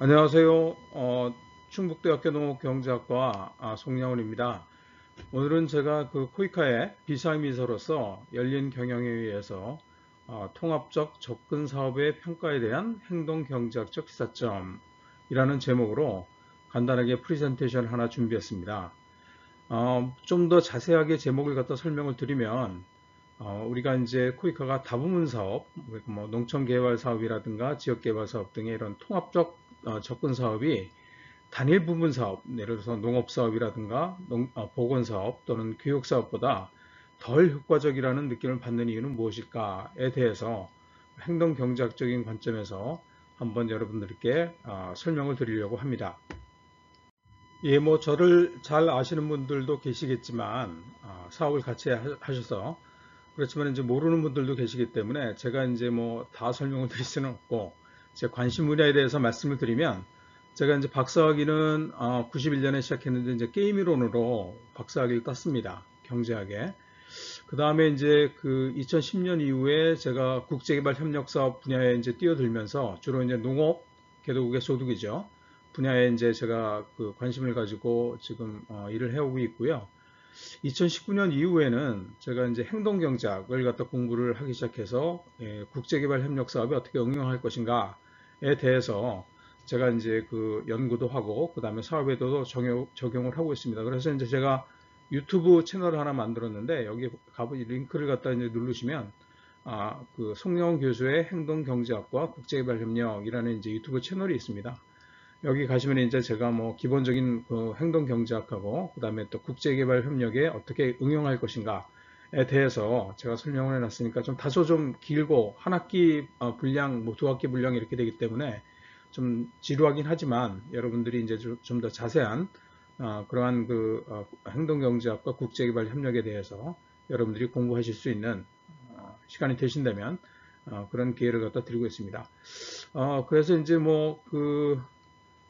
안녕하세요. 충북대학교 농업경제학과 송영훈입니다. 오늘은 제가 그 코이카의 비상미서로서 열린 경영회의에서 통합적 접근 사업의 평가에 대한 행동경제학적 시사점이라는 제목으로 간단하게 프레젠테이션 하나 준비했습니다. 좀 더 자세하게 제목을 갖다 설명을 드리면 우리가 이제 코이카가 다부문 사업, 뭐 농촌개발 사업이라든가 지역개발 사업 등의 이런 통합적 접근 사업이 단일 부분 사업, 예를 들어서 농업 사업이라든가 보건 사업 또는 교육 사업보다 덜 효과적이라는 느낌을 받는 이유는 무엇일까에 대해서 행동 경제학적인 관점에서 한번 여러분들께 설명을 드리려고 합니다. 예, 뭐 저를 잘 아시는 분들도 계시겠지만 사업을 같이 하셔서 그렇지만 이제 모르는 분들도 계시기 때문에 제가 이제 뭐 다 설명을 드릴 수는 없고 제 관심 분야에 대해서 말씀을 드리면 제가 이제 박사학위는 91년에 시작했는데 이제 게임 이론으로 박사학위를 땄습니다. 경제학에. 그 다음에 이제 그 2010년 이후에 제가 국제개발 협력 사업 분야에 이제 뛰어들면서 주로 이제 농업, 개도국의 소득이죠. 분야에 이제 제가 그 관심을 가지고 지금 일을 해오고 있고요. 2019년 이후에는 제가 이제 행동경제학을 갖다 공부를 하기 시작해서 국제개발 협력 사업에 어떻게 응용할 것인가에 대해서 제가 이제 그 연구도 하고 그 다음에 사업에도 적용을 하고 있습니다. 그래서 이제 제가 유튜브 채널을 하나 만들었는데 여기 가보니 링크를 갖다 이제 누르시면 그 송영훈 교수의 행동경제학과 국제개발협력이라는 이제 유튜브 채널이 있습니다. 여기 가시면 이제 제가 뭐 기본적인 그 행동 경제학하고 그다음에 또 국제개발 협력에 어떻게 응용할 것인가에 대해서 제가 설명을 해놨으니까 좀 다소 좀 길고 한 학기 분량, 뭐 두 학기 분량 이렇게 되기 때문에 좀 지루하긴 하지만 여러분들이 이제 좀 더 자세한 그러한 그 행동 경제학과 국제개발 협력에 대해서 여러분들이 공부하실 수 있는 시간이 되신다면 그런 기회를 갖다 드리고 있습니다. 그래서 이제 뭐그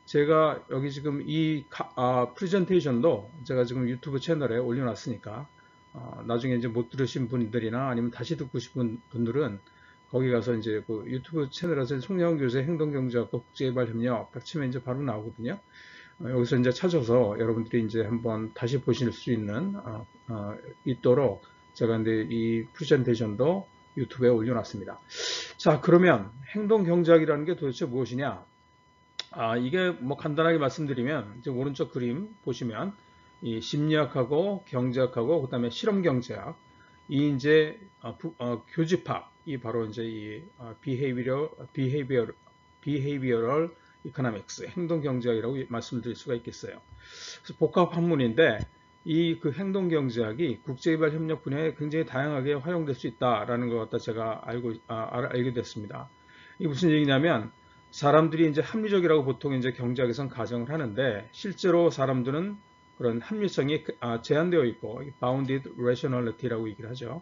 제가 여기 지금 이 프레젠테이션도 제가 지금 유튜브 채널에 올려놨으니까 나중에 이제 못 들으신 분들이나 아니면 다시 듣고 싶은 분들은 거기 가서 이제 그 유튜브 채널에서 송영훈 교수의 행동경제학과 국제개발협력 딱 치면 이제 바로 나오거든요. 여기서 이제 찾아서 여러분들이 이제 한번 다시 보실 수 있는 있도록 제가 이제 이 프레젠테이션도 유튜브에 올려놨습니다. 자, 그러면 행동경제학이라는 게 도대체 무엇이냐? 이게 뭐 간단하게 말씀드리면 이제 오른쪽 그림 보시면 이 심리학하고 경제학하고 그다음에 실험 경제학 이 이제 교집합 이 바로 이제 이 behavioral economics 행동 경제학이라고 말씀드릴 수가 있겠어요. 그래서 복합 학문인데 이 그 행동 경제학이 국제개발 협력 분야에 굉장히 다양하게 활용될 수 있다라는 것 갖다 제가 알게 됐습니다. 이게 무슨 얘기냐면 사람들이 이제 합리적이라고 보통 이제 경제학에서는 가정을 하는데 실제로 사람들은 그런 합리성이 제한되어 있고 bounded rationality라고 얘기를 하죠.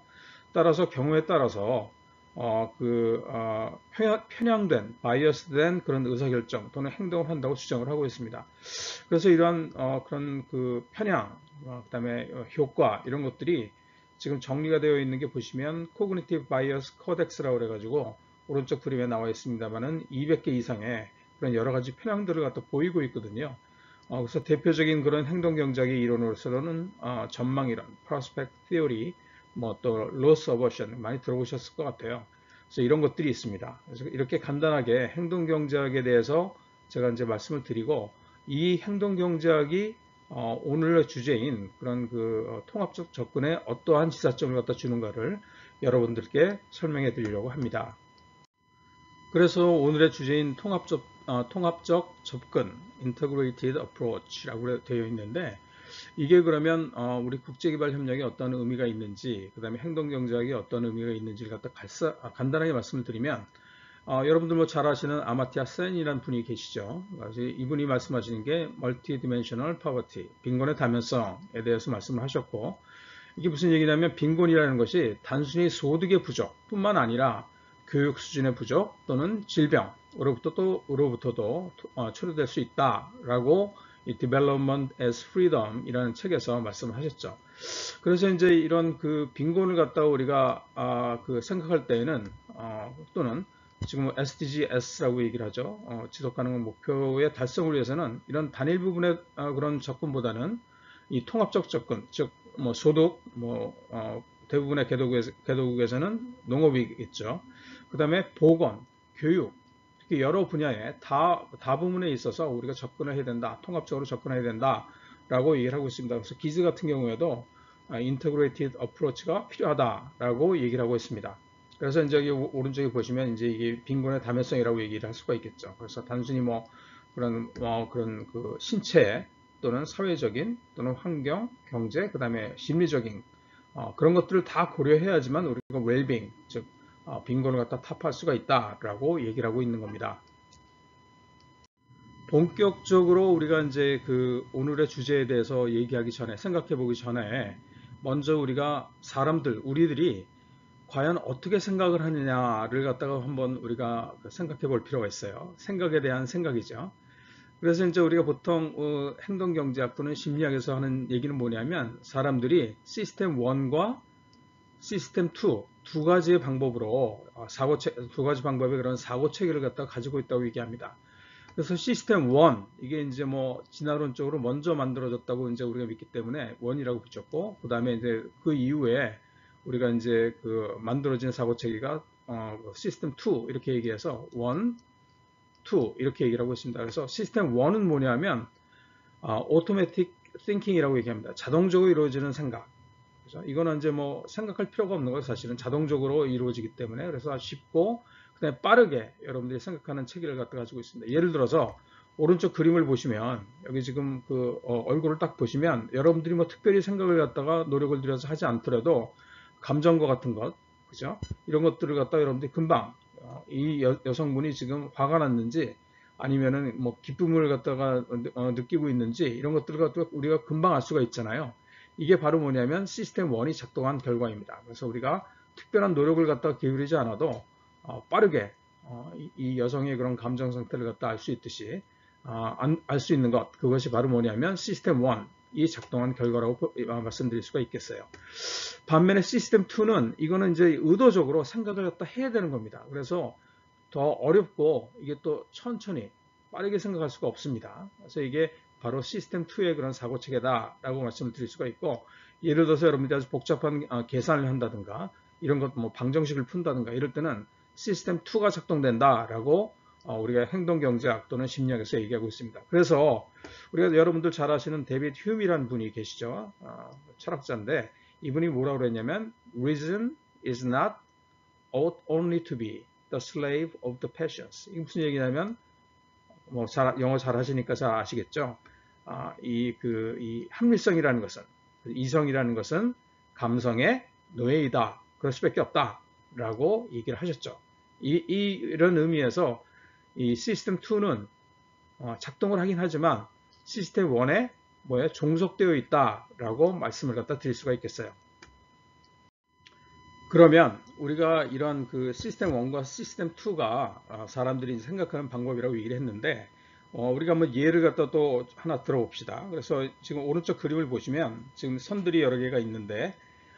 따라서 경우에 따라서 편향된, 바이어스된 그런 의사결정 또는 행동을 한다고 주장을 하고 있습니다. 그래서 이러한 그런 그 편향, 그다음에 효과 이런 것들이 지금 정리가 되어 있는 게 보시면 Cognitive Bias Codex라고 그래가지고 오른쪽 그림에 나와 있습니다만은 200개 이상의 그런 여러 가지 편향들을 갖다 보이고 있거든요. 그래서 대표적인 그런 행동경제학의 이론으로서는 전망이론, Prospect Theory, 뭐 또 Loss Aversion 많이 들어보셨을 것 같아요. 그래서 이런 것들이 있습니다. 그래서 이렇게 간단하게 행동경제학에 대해서 제가 이제 말씀을 드리고 이 행동경제학이 오늘의 주제인 그런 그 통합적 접근에 어떠한 시사점을 갖다 주는가를 여러분들께 설명해 드리려고 합니다. 그래서 오늘의 주제인 통합적 접근, Integrated Approach라고 되어 있는데 이게 그러면 우리 국제개발협력에 어떤 의미가 있는지 그 다음에 행동경제학에 어떤 의미가 있는지를 갖다 간단하게 말씀을 드리면 여러분들 뭐 잘 아시는 아마티아 센이라는 분이 계시죠. 그래서 이분이 말씀하시는 게 Multidimensional Poverty, 빈곤의 다면성에 대해서 말씀을 하셨고 이게 무슨 얘기냐면 빈곤이라는 것이 단순히 소득의 부족뿐만 아니라 교육 수준의 부족 또는 질병으로부터도 초래될 수 있다라고 이 Development as Freedom이라는 책에서 말씀하셨죠. 그래서 이제 이런 그 빈곤을 갖다가 우리가 그 생각할 때에는 또는 지금 SDGs라고 얘기를 하죠. 지속 가능한 목표의 달성을 위해서는 이런 단일 부분의 그런 접근보다는 이 통합적 접근, 즉 뭐 소득, 대부분의 개도국에서는 농업이겠죠. 그 다음에 보건, 교육, 이렇게 여러 분야에 다 부문에 있어서 우리가 접근을 해야 된다, 통합적으로 접근해야 된다라고 얘기를 하고 있습니다. 그래서 기즈 같은 경우에도 인터그레이티드 어프로치가 필요하다라고 얘기를 하고 있습니다. 그래서 이제 여기 오른쪽에 보시면 이제 이게 빈곤의 다면성이라고 얘기를 할 수가 있겠죠. 그래서 단순히 그런 그 신체 또는 사회적인 또는 환경, 경제, 그 다음에 심리적인 그런 것들을 다 고려해야지만 우리가 웰빙, 즉 빈곤을 갖다 타파할 수가 있다라고 얘기를 하고 있는 겁니다. 본격적으로 우리가 이제 그 오늘의 주제에 대해서 얘기하기 전에 생각해 보기 전에 먼저 우리가 우리들이 과연 어떻게 생각을 하느냐를 갖다가 한번 우리가 생각해 볼 필요가 있어요. 생각에 대한 생각이죠. 그래서 이제 우리가 보통 행동경제학 또는 심리학에서 하는 얘기는 뭐냐면 사람들이 시스템 1과 시스템 2, 두 가지의 방법으로 두 가지 방법의 그런 사고 체계를 갖다가 가지고 있다고 얘기합니다. 그래서 시스템 1, 이게 이제 뭐 진화론적으로 먼저 만들어졌다고 이제 우리가 믿기 때문에 1이라고 붙였고, 그 다음에 이제 그 이후에 우리가 이제 그 만들어진 사고 체계가 시스템 2 이렇게 얘기해서 1, 2 이렇게 얘기를 하고 있습니다. 그래서 시스템 1은 뭐냐면 automatic thinking이라고 얘기합니다. 자동적으로 이루어지는 생각. 그죠? 이거는 이제 뭐 생각할 필요가 없는 거예요. 사실은 자동적으로 이루어지기 때문에. 그래서 쉽고 그다음에 빠르게 여러분들이 생각하는 체계를 갖다 가지고 있습니다. 예를 들어서 오른쪽 그림을 보시면 여기 지금 그 얼굴을 딱 보시면 여러분들이 뭐 특별히 생각을 갖다가 노력을 들여서 하지 않더라도 감정과 같은 것, 그죠? 이런 것들을 갖다가 여러분들이 금방 이 여성분이 지금 화가 났는지 아니면은 뭐 기쁨을 갖다가 느끼고 있는지 이런 것들을 갖다가 우리가 금방 알 수가 있잖아요. 이게 바로 뭐냐면 시스템 1이 작동한 결과입니다. 그래서 우리가 특별한 노력을 갖다가 기울이지 않아도 빠르게 이 여성의 그런 감정 상태를 갖다 알 수 있듯이 알 수 있는 것, 그것이 바로 뭐냐면 시스템 1이 작동한 결과라고 말씀드릴 수가 있겠어요. 반면에 시스템 2는 이거는 이제 의도적으로 생각을 갖다 해야 되는 겁니다. 그래서 더 어렵고 이게 또 천천히 빠르게 생각할 수가 없습니다. 그래서 이게 바로 시스템 2의 그런 사고 체계다라고 말씀을 드릴 수가 있고, 예를 들어서 여러분들이 아주 복잡한 계산을 한다든가 이런 것 뭐 방정식을 푼다든가 이럴 때는 시스템 2가 작동된다라고 우리가 행동경제학 또는 심리학에서 얘기하고 있습니다. 그래서 우리가 여러분들 잘 아시는 데빗 휴미라는 분이 계시죠. 철학자인데 이분이 뭐라고 그랬냐면 Reason is not ought only to be the slave of the passions. 이게 무슨 얘기냐면 뭐 영어 잘 하시니까 잘 아시겠죠. 이 합리성이라는 것은, 이성이라는 것은 감성의 노예이다. 그럴 수밖에 없다라고 얘기를 하셨죠. 이런 의미에서 이 시스템 2는 작동을 하긴 하지만 시스템 1에 종속되어 있다라고 말씀을 갖다 드릴 수가 있겠어요. 그러면 우리가 이런 그 시스템 1과 시스템 2가 사람들이 생각하는 방법이라고 얘기를 했는데 우리가 한번 예를 갖다 또 하나 들어봅시다. 그래서 지금 오른쪽 그림을 보시면 지금 선들이 여러 개가 있는데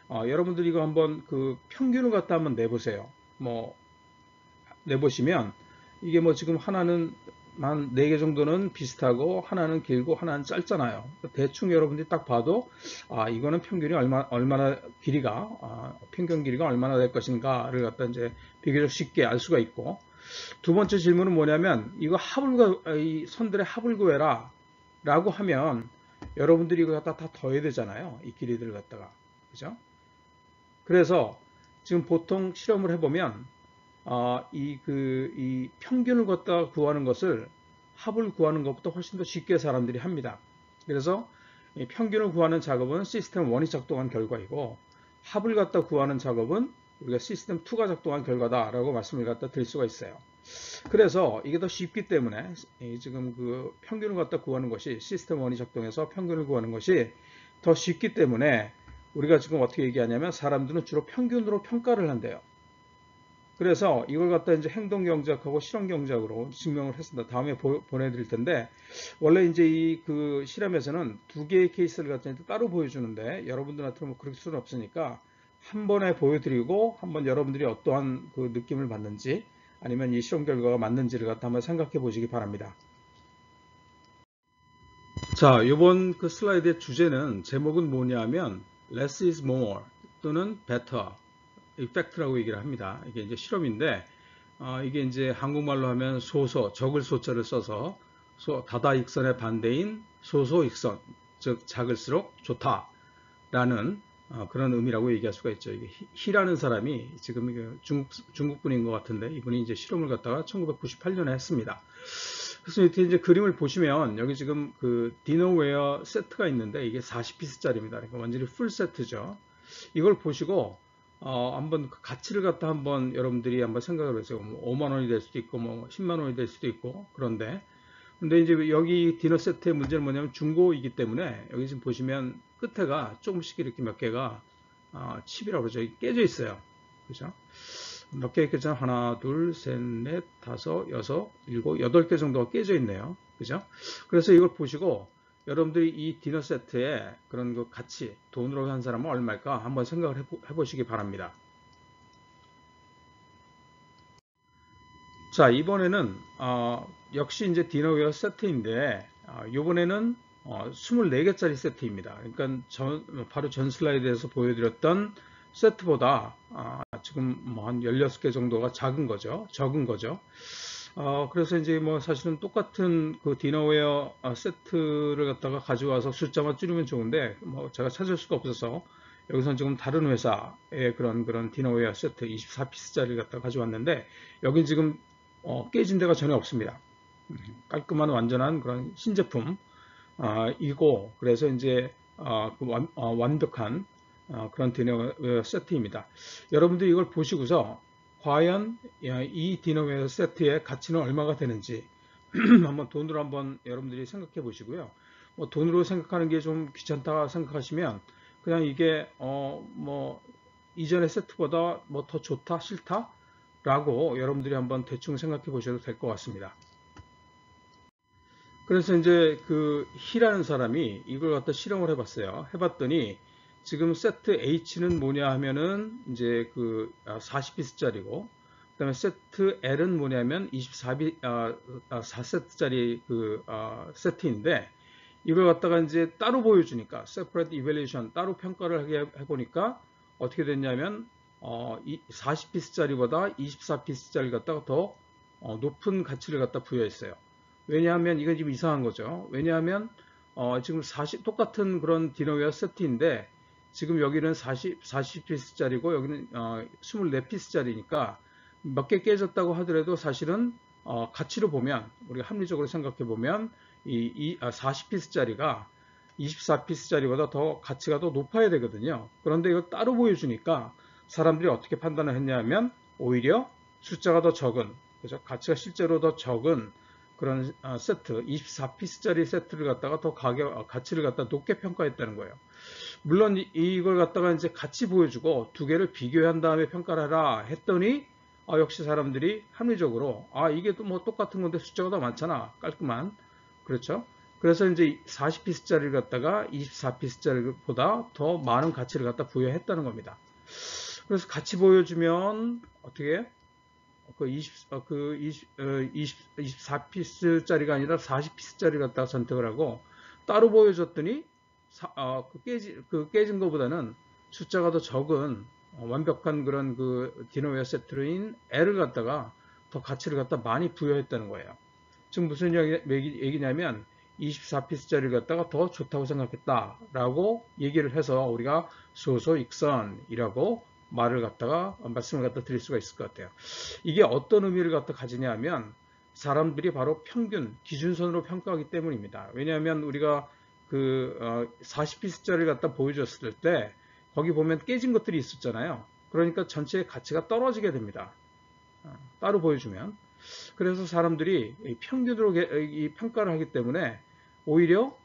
여러분들이 이거 한번 그 평균을 갖다 한번 내보세요. 뭐 내보시면 이게 뭐 지금 하나는 한 4개 정도는 비슷하고 하나는 길고 하나는 짧잖아요. 대충 여러분들이 딱 봐도 이거는 평균이 얼마나 길이가 평균 길이가 얼마나 될 것인가를 갖다 이제 비교적 쉽게 알 수가 있고, 두 번째 질문은 뭐냐면 이거 이 선들의 합을 구해라 라고 하면 여러분들이 이거 갖다 다 더해야 되잖아요. 이 길이들을 갖다가. 그죠? 그래서 지금 보통 실험을 해보면 이 평균을 갖다 구하는 것을 합을 구하는 것보다 훨씬 더 쉽게 사람들이 합니다. 그래서 이 평균을 구하는 작업은 시스템 1이 작동한 결과이고 합을 갖다 구하는 작업은 우리가 시스템 2가 작동한 결과다라고 말씀을 갖다 드릴 수가 있어요. 그래서 이게 더 쉽기 때문에 지금 그 평균을 갖다 구하는 것이 시스템 1이 작동해서 평균을 구하는 것이 더 쉽기 때문에 우리가 지금 어떻게 얘기하냐면 사람들은 주로 평균으로 평가를 한대요. 그래서 이걸 갖다 이제 행동경제학하고 실험경제학으로 증명을 했습니다. 다음에 보내드릴 텐데, 원래 이제 이 그 실험에서는 두 개의 케이스를 갖다 따로 보여주는데, 여러분들한테는 뭐 그럴 수는 없으니까, 한 번에 보여드리고, 한번 여러분들이 어떠한 그 느낌을 받는지, 아니면 이 실험 결과가 맞는지를 갖다 한번 생각해 보시기 바랍니다. 자, 이번 그 슬라이드의 주제는 제목은 뭐냐 하면 less is more 또는 better effect라고 얘기를 합니다. 이게 이제 실험인데 이게 이제 한국말로 하면 적을 소자를 써서 다다익선의 반대인 소소익선, 즉 작을수록 좋다라는 그런 의미라고 얘기할 수가 있죠. 이게 히라는 사람이 지금 중국 분인 것 같은데 이분이 이제 실험을 갖다가 1998년에 했습니다. 그래서 이제 그림을 보시면 여기 지금 그 디너웨어 세트가 있는데 이게 40피스짜리입니다. 그러니까 완전히 풀 세트죠. 이걸 보시고 한번 그 가치를 갖다 한번 여러분들이 한번 생각을 해보세요. 뭐 5만 원이 될 수도 있고 뭐 10만 원이 될 수도 있고 그런데 근데 이제 여기 디너 세트의 문제는 뭐냐면 중고이기 때문에 여기 지금 보시면 끝에가 조금씩 이렇게 몇 개가 칩이라고 그러죠. 깨져 있어요. 그죠? 몇 개 있겠죠? 하나, 둘, 셋, 넷, 다섯, 여섯, 일곱, 8개 정도가 깨져 있네요. 그죠? 그래서 이걸 보시고 여러분들이 이 디너 세트의 그런 그 가치, 돈으로 한 사람은 얼마일까 한번 생각을 해보시기 바랍니다. 자, 이번에는 역시 이제 디너웨어 세트인데 이번에는 24개짜리 세트입니다. 그러니까 바로 전 슬라이드에서 보여드렸던 세트보다 지금 뭐 한 16개 정도가 작은 거죠. 적은 거죠. 그래서 이제 뭐 사실은 똑같은 그 디너웨어 세트를 갖다가 가져와서 숫자만 줄이면 좋은데 뭐 제가 찾을 수가 없어서 여기서는 지금 다른 회사의 그런 디너웨어 세트 24피스짜리를 갖다가 가져왔는데 여기 지금 깨진 데가 전혀 없습니다. 깔끔한 완전한 그런 신제품 이고 그래서 이제 완벽한 그런 디너웨어 세트입니다. 여러분들이 이걸 보시고서 과연 이 디너웨어 세트의 가치는 얼마가 되는지 한번 돈으로 한번 여러분들이 생각해 보시고요. 뭐 돈으로 생각하는 게 좀 귀찮다 생각하시면 그냥 이게 뭐 이전의 세트보다 뭐 더 좋다 싫다 라고 여러분들이 한번 대충 생각해 보셔도 될 것 같습니다. 그래서 이제 그 히라는 사람이 이걸 갖다 실험을 해봤어요. 해봤더니 지금 세트 H는 뭐냐 하면은 이제 그 40피스짜리고 그다음에 세트 L은 뭐냐면 4세트짜리 그 세트인데 이걸 갖다가 이제 따로 보여주니까 separate evaluation 따로 평가를 하게 해보니까 어떻게 됐냐면 40피스짜리보다 24피스짜리 갖다가 더 높은 가치를 갖다 부여했어요. 왜냐하면 이건 지금 이상한 거죠. 왜냐하면 지금 똑같은 그런 디너웨어 세트인데 지금 여기는 40피스짜리고 여기는 24피스짜리니까 몇 개 깨졌다고 하더라도 사실은 가치로 보면 우리가 합리적으로 생각해 보면 이 40피스짜리가 24피스짜리보다 더 가치가 더 높아야 되거든요. 그런데 이걸 따로 보여주니까 사람들이 어떻게 판단을 했냐면 오히려 숫자가 더 적은 그죠? 가치가 실제로 더 적은 그런 세트 24피스짜리 세트를 갖다가 더 가치를 갖다 높게 평가했다는 거예요. 물론 이걸 갖다가 이제 같이 보여주고 두 개를 비교한 다음에 평가를 하라 했더니 역시 사람들이 합리적으로 이게 또 뭐 똑같은 건데 숫자가 더 많잖아 깔끔한 그렇죠. 그래서 이제 40피스짜리를 갖다가 24피스짜리보다 더 많은 가치를 갖다 부여했다는 겁니다. 그래서 같이 보여주면 어떻게 그 24피스짜리가 아니라 40피스짜리 갖다가 선택을 하고 따로 보여줬더니 깨진 것보다는 숫자가 더 적은 완벽한 그런 그 디너웨어 세트인 L을 갖다가 더 가치를 갖다 많이 부여했다는 거예요. 지금 무슨 얘기냐면 24피스짜리를 갖다가 더 좋다고 생각했다라고 얘기를 해서 우리가 소소익선이라고 말씀을 갖다 드릴 수가 있을 것 같아요. 이게 어떤 의미를 갖다 가지냐 하면 사람들이 바로 평균, 기준선으로 평가하기 때문입니다. 왜냐하면 우리가 그 40피스짜리를 갖다 보여줬을 때 거기 보면 깨진 것들이 있었잖아요. 그러니까 전체의 가치가 떨어지게 됩니다. 따로 보여주면. 그래서 사람들이 평균으로 평가를 하기 때문에 오히려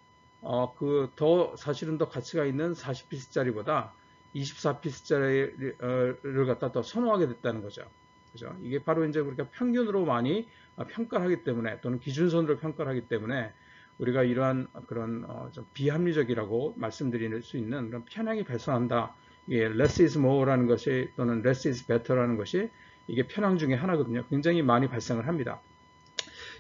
사실은 더 가치가 있는 40피스짜리보다 24피스짜리를 갖다 더 선호하게 됐다는 거죠. 그죠? 이게 바로 이제 우리가 평균으로 많이 평가를 하기 때문에 또는 기준선으로 평가를 하기 때문에 우리가 이러한 그런 좀 비합리적이라고 말씀드릴 수 있는 그런 편향이 발생한다. less is more라는 것이 또는 less is better라는 것이 이게 편향 중에 하나거든요. 굉장히 많이 발생을 합니다.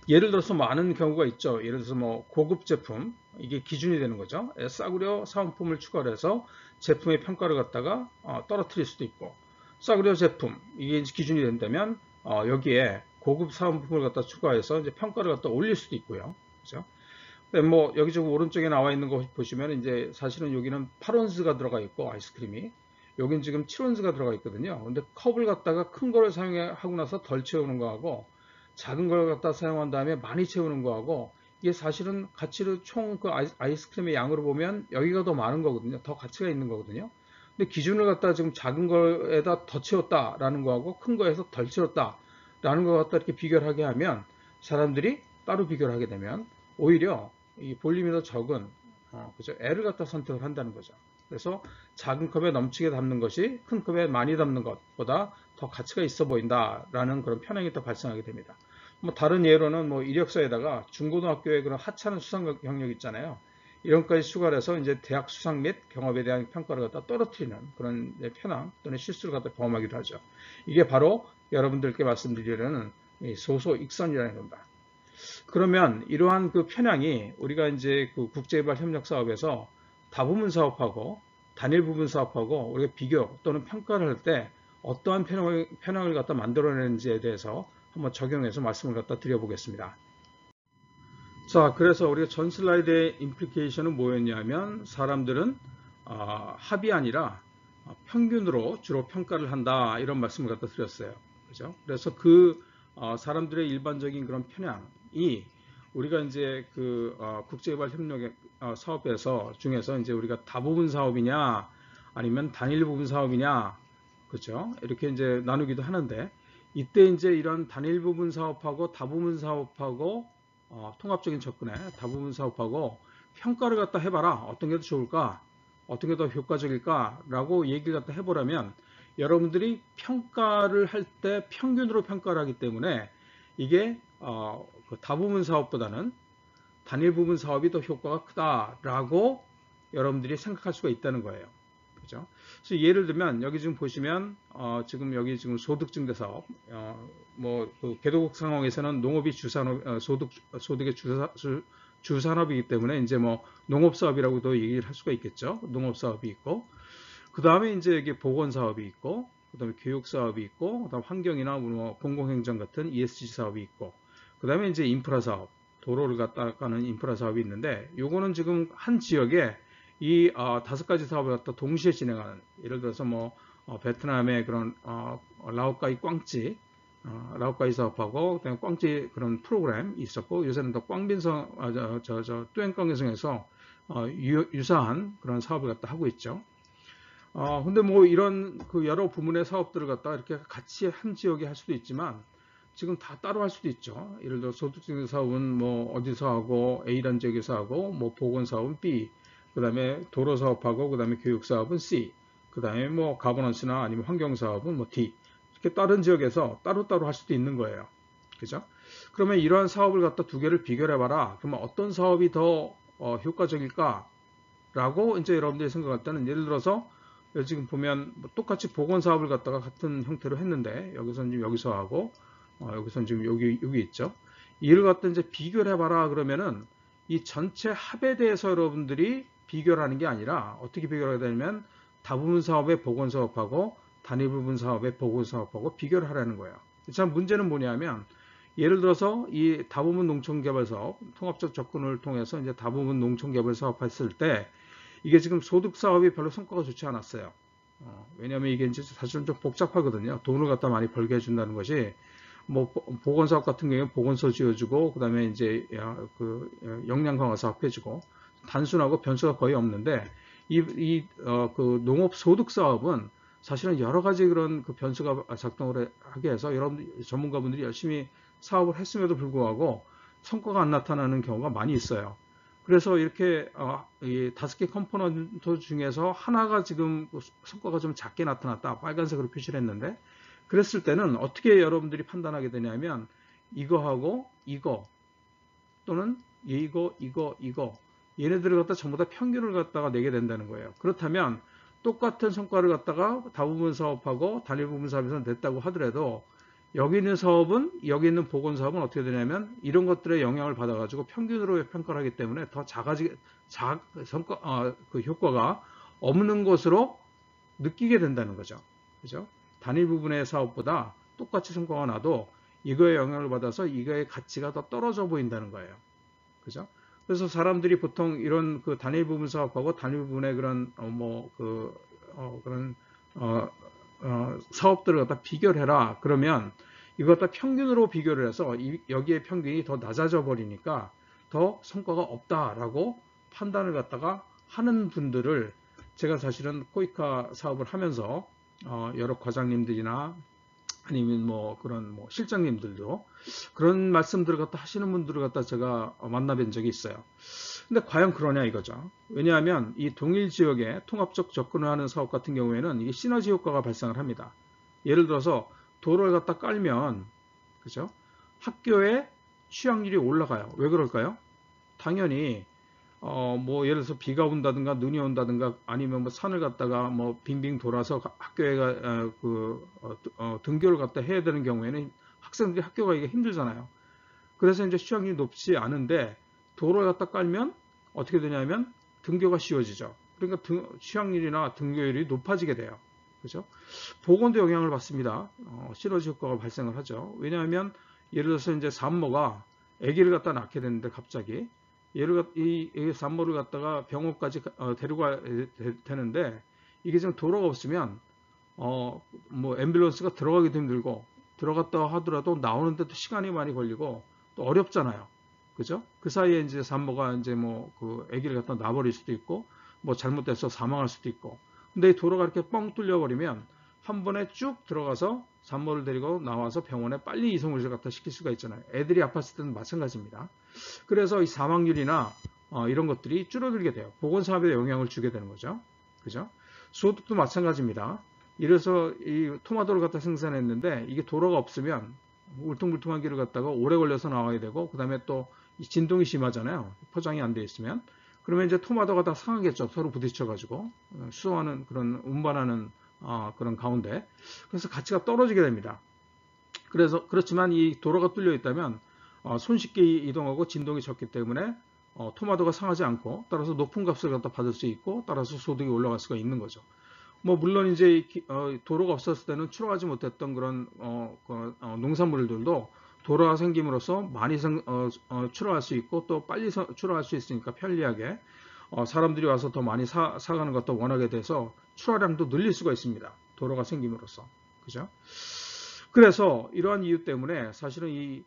예를 들어서 많은 경우가 있죠. 예를 들어서 뭐 고급 제품, 이게 기준이 되는 거죠. 싸구려 사은품을 추가를 해서 제품의 평가를 갖다가 떨어뜨릴 수도 있고, 싸구려 제품, 이게 기준이 된다면 여기에 고급 사은품을 갖다 추가해서 이제 평가를 갖다 올릴 수도 있고요. 그죠? 뭐 여기 지금 오른쪽에 나와 있는 거 보시면 이제 사실은 여기는 8온스가 들어가 있고 아이스크림이 여긴 지금 7온스가 들어가 있거든요. 근데 컵을 갖다가 큰 거를 사용하고 나서 덜 채우는 거하고 작은 걸 갖다 사용한 다음에 많이 채우는 거하고 이게 사실은 가치를 총 그 아이스크림의 양으로 보면 여기가 더 많은 거거든요. 더 가치가 있는 거거든요. 근데 기준을 갖다 지금 작은 거에다 더 채웠다라는 거하고 큰 거에서 덜 채웠다라는 거 갖다 이렇게 비교를 하게 하면 사람들이 따로 비교를 하게 되면 오히려 이 볼륨이 더 적은 그죠? L을 갖다 선택을 한다는 거죠. 그래서 작은 컵에 넘치게 담는 것이 큰 컵에 많이 담는 것보다 더 가치가 있어 보인다라는 그런 편향이 또 발생하게 됩니다. 뭐 다른 예로는 뭐 이력서에다가 중고등학교의 그런 하찮은 수상 경력 있잖아요. 이런 것까지 추가를 해서 이제 대학 수상 및 경험에 대한 평가를 갖다 떨어뜨리는 그런 편향 또는 실수를 갖다 범하기도 하죠. 이게 바로 여러분들께 말씀드리려는 소소익선이라는 겁니다. 그러면 이러한 그 편향이 우리가 이제 그 국제개발 협력 사업에서 다부분 사업하고 단일 부분 사업하고 우리가 비교 또는 평가를 할 때 어떠한 편향을 갖다 만들어내는지에 대해서 한번 적용해서 말씀을 갖다 드려보겠습니다. 자, 그래서 우리가 전 슬라이드의 임플리케이션은 뭐였냐면 사람들은 합이 아니라 평균으로 주로 평가를 한다 이런 말씀을 갖다 드렸어요. 그죠? 그래서 그 사람들의 일반적인 그런 편향이 우리가 이제 그 국제개발 협력 사업에서 중에서 이제 우리가 다부분 사업이냐 아니면 단일 부분 사업이냐 그렇죠? 이렇게 이제 나누기도 하는데 이때 이제 이런 단일 부분 사업하고 다부분 사업하고 통합적인 접근에 다부분 사업하고 평가를 갖다 해봐라. 어떤 게 더 좋을까? 어떤 게 더 효과적일까? 라고 얘기를 갖다 해보라면 여러분들이 평가를 할 때 평균으로 평가를 하기 때문에 이게 그 다부분 사업보다는 단일 부분 사업이 더 효과가 크다라고 여러분들이 생각할 수가 있다는 거예요. 그죠? 그래서 예를 들면 여기 지금 보시면 지금 여기 지금 소득증대 사업 뭐그 개도국 상황에서는 농업이 주산업 소득의 주산업이기 때문에 이제 뭐 농업 사업이라고도 얘기를 할 수가 있겠죠. 농업 사업이 있고 그 다음에 이제 여기 보건 사업이 있고 그 다음에 교육 사업이 있고 그 다음 환경이나 뭐 공공행정 같은 ESG 사업이 있고 그 다음에 이제 인프라 사업 도로를 갖다 가는 인프라 사업이 있는데 요거는 지금 한 지역에 이 5가지 사업을 갖다 동시에 진행하는 예를 들어서 뭐 베트남의 그런 라오카이 꽝찌 라오카이 사업하고 그다음에 꽝찌 그런 프로그램 있었고 요새는 또 꽝빈성 뚜엔꽝에성에서 유사한 그런 사업을 갖다 하고 있죠. 근데 뭐 이런 그 여러 부문의 사업들을 갖다 이렇게 같이 한 지역에 할 수도 있지만 지금 다 따로 할 수도 있죠. 예를 들어 소득증대 사업은 뭐 어디서 하고 A라는 지역에서 하고 뭐 보건 사업은 B 그 다음에 도로 사업하고 그 다음에 교육 사업은 C 그 다음에 뭐 가버넌스나 아니면 환경 사업은 뭐 D 이렇게 다른 지역에서 따로따로 할 수도 있는 거예요. 그죠? 그러면 이러한 사업을 갖다 두 개를 비교를 해봐라. 그러면 어떤 사업이 더 효과적일까? 라고 이제 여러분들이 생각할 때는 예를 들어서 지금 보면 뭐 똑같이 보건 사업을 갖다가 같은 형태로 했는데 여기서는 지금 여기서 하고 여기서는 지금 여기 있죠. 이를 갖다 이제 비교를 해봐라 그러면은 이 전체 합에 대해서 여러분들이 비교를 하는 게 아니라 어떻게 비교를 하게 되냐면 다부분 사업의 보건 사업하고 단일 부분 사업의 보건 사업하고 비교를 하라는 거예요. 참 문제는 뭐냐면 예를 들어서 이 다부분 농촌개발 사업 통합적 접근을 통해서 이제 다부분 농촌개발 사업 했을 때 이게 지금 소득 사업이 별로 성과가 좋지 않았어요. 왜냐하면 이게 이제 사실은 좀 복잡하거든요. 돈을 갖다 많이 벌게 해준다는 것이 뭐 보건 사업 같은 경우에 보건소 지어주고 그다음에 이제 그 역량 강화 사업 해주고 단순하고 변수가 거의 없는데 그 농업 소득 사업은 사실은 여러 가지 그런 그 변수가 작동을 하게 해서 여러분 전문가분들이 열심히 사업을 했음에도 불구하고 성과가 안 나타나는 경우가 많이 있어요. 그래서 이렇게 이 5개 컴포넌트 중에서 하나가 지금 성과가 좀 작게 나타났다. 빨간색으로 표시를 했는데 그랬을 때는 어떻게 여러분들이 판단하게 되냐면 이거하고 이거 또는 이거 얘네들을 갖다 전부 다 평균을 갖다가 내게 된다는 거예요. 그렇다면 똑같은 성과를 갖다가 다부분 사업하고 단일 부분 사업에서 냈다고 하더라도 여기 있는 사업은, 여기 있는 보건 사업은 어떻게 되냐면 이런 것들의 영향을 받아가지고 평균으로 평가를 하기 때문에 더 그 효과가 없는 것으로 느끼게 된다는 거죠. 그죠? 단일 부분의 사업보다 똑같이 성과가 나도 이거에 영향을 받아서 이거의 가치가 더 떨어져 보인다는 거예요. 그죠? 그래서 사람들이 보통 이런 그 단일 부분 사업하고 단일 부분의 그런 그런 사업들을 갖다 비교를 해라. 그러면 이거 갖다 평균으로 비교를 해서 여기에 평균이 더 낮아져 버리니까 더 성과가 없다라고 판단을 갖다가 하는 분들을 제가 사실은 코이카 사업을 하면서 여러 과장님들이나 아니면 뭐 그런 뭐 실장님들도 그런 말씀들을 갖다 하시는 분들을 갖다 제가 만나뵌 적이 있어요. 근데 과연 그러냐 이거죠. 왜냐하면 이 동일 지역에 통합적 접근을 하는 사업 같은 경우에는 이게 시너지 효과가 발생을 합니다. 예를 들어서 도로를 갖다 깔면 그죠? 학교의 취약률이 올라가요. 왜 그럴까요? 당연히 뭐 예를 들어서 비가 온다든가 눈이 온다든가 아니면 뭐 산을 갔다가 뭐 빙빙 돌아서 학교에 등교를 갖다 해야 되는 경우에는 학생들이 학교 가기가 힘들잖아요. 그래서 이제 취약률이 높지 않은데 도로를 갖다 깔면 어떻게 되냐면 등교가 쉬워지죠. 그러니까 취약률이나 등교율이 높아지게 돼요. 그죠? 보건도 영향을 받습니다. 시너지 효과가 발생을 하죠. 왜냐하면 예를 들어서 이제 산모가 아기를 갖다 낳게 되는데 갑자기 이 산모를 갖다가 병원까지 데리고 가야 되는데 이게 지금 도로가 없으면 뭐 앰뷸런스가 들어가기도 힘들고 들어갔다 하더라도 나오는데도 시간이 많이 걸리고 또 어렵잖아요. 그죠? 그 사이에 이제 산모가 이제 뭐 그 아기를 갖다 놔버릴 수도 있고 뭐 잘못돼서 사망할 수도 있고. 근데 이 도로가 이렇게 뻥 뚫려버리면 한 번에 쭉 들어가서 산모를 데리고 나와서 병원에 빨리 이송을 갖다 시킬 수가 있잖아요. 애들이 아팠을 때는 마찬가지입니다. 그래서 이 사망률이나 이런 것들이 줄어들게 돼요. 보건사업에 영향을 주게 되는 거죠. 그죠? 소득도 마찬가지입니다. 이래서 이 토마토를 갖다 생산했는데 이게 도로가 없으면 울퉁불퉁한 길을 갖다가 오래 걸려서 나와야 되고 그 다음에 또 진동이 심하잖아요. 포장이 안 돼 있으면. 그러면 이제 토마토가 다 상하겠죠. 서로 부딪혀가지고 수소하는 그런 운반하는 그런 가운데. 그래서 가치가 떨어지게 됩니다. 그렇지만 이 도로가 뚫려 있다면 손쉽게 이동하고 진동이 적기 때문에 토마토가 상하지 않고 따라서 높은 값을 갖다 받을 수 있고 따라서 소득이 올라갈 수가 있는 거죠. 뭐 물론 이제 도로가 없었을 때는 출하하지 못했던 그런 농산물들도 도로가 생김으로써 많이 출하할 수 있고 또 빨리 출하할 수 있으니까 편리하게 사람들이 와서 더 많이 사가는 것도 원하게 돼서 출하량도 늘릴 수가 있습니다. 도로가 생김으로써. 그죠? 그래서 이러한 이유 때문에 사실은 이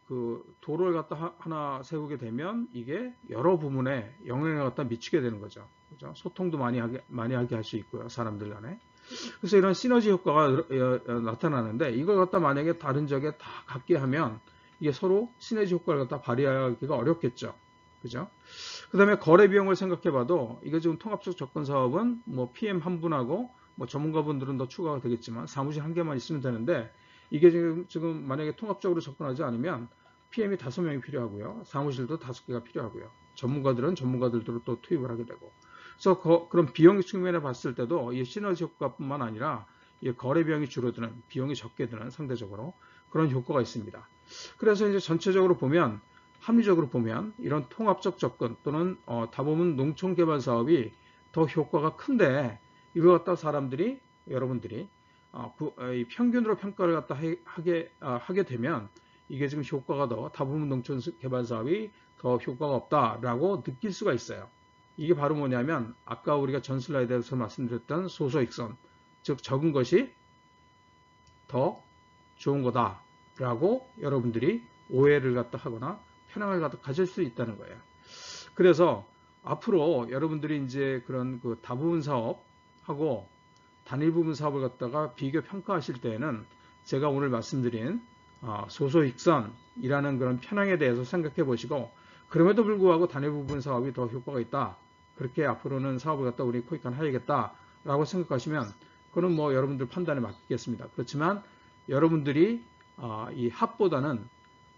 도로를 갖다 하나 세우게 되면 이게 여러 부문에 영향을 갖다 미치게 되는 거죠. 그죠? 소통도 많이 하게 할 수 있고요. 사람들 간에. 그래서 이런 시너지 효과가 나타나는데 이걸 갖다 만약에 다른 지역에 다 갖게 하면 이게 서로 시너지 효과를 갖다 발휘하기가 어렵겠죠. 그죠? 그 다음에 거래 비용을 생각해 봐도 이게 지금 통합적 접근 사업은 뭐 PM 한 분하고 뭐 전문가분들은 더 추가가 되겠지만 사무실 한 개만 있으면 되는데 이게 지금 만약에 통합적으로 접근하지 않으면 PM이 5명이 필요하고요. 사무실도 5개가 필요하고요. 전문가들은 전문가들도 또 투입을 하게 되고. 그래서 그런 비용 측면에 봤을 때도 이 시너지 효과뿐만 아니라 이 거래 비용이 줄어드는, 비용이 적게 드는 상대적으로 그런 효과가 있습니다. 그래서 이제 전체적으로 보면 합리적으로 보면 이런 통합적 접근 또는 다보면 농촌 개발 사업이 더 효과가 큰데 이걸 갖다 여러분들이 평균으로 평가를 갖다 하게 되면 이게 지금 효과가 다부분 농촌 개발 사업이 더 효과가 없다라고 느낄 수가 있어요. 이게 바로 뭐냐면 아까 우리가 전 슬라이드에서 말씀드렸던 소소익선, 즉 적은 것이 더 좋은 거다라고 여러분들이 오해를 갖다 하거나 편향을 갖다 가질 수 있다는 거예요. 그래서 앞으로 여러분들이 이제 그런 다부분 사업하고 단일 부분 사업을 갖다가 비교 평가하실 때에는 제가 오늘 말씀드린 소소익선이라는 그런 편향에 대해서 생각해 보시고 그럼에도 불구하고 단일 부분 사업이 더 효과가 있다. 그렇게 앞으로는 사업을 갖다 우리 코이칸 해야겠다라고 생각하시면 그건 뭐 여러분들 판단에 맡기겠습니다. 그렇지만 여러분들이 이 합보다는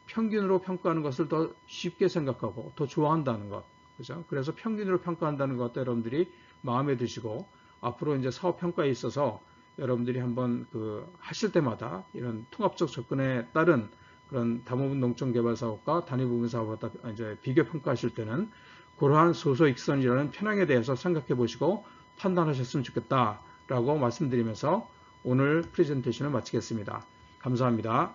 평균으로 평가하는 것을 더 쉽게 생각하고 더 좋아한다는 것. 그죠? 그래서 평균으로 평가한다는 것도 여러분들이 마음에 드시고 앞으로 이제 사업 평가에 있어서 여러분들이 한번 하실 때마다 이런 통합적 접근에 따른 그런 다모분 농촌개발 사업과 단위부분 사업과 이제 비교 평가하실 때는 그러한 소소익선이라는 편향에 대해서 생각해 보시고 판단하셨으면 좋겠다라고 말씀드리면서 오늘 프레젠테이션을 마치겠습니다. 감사합니다.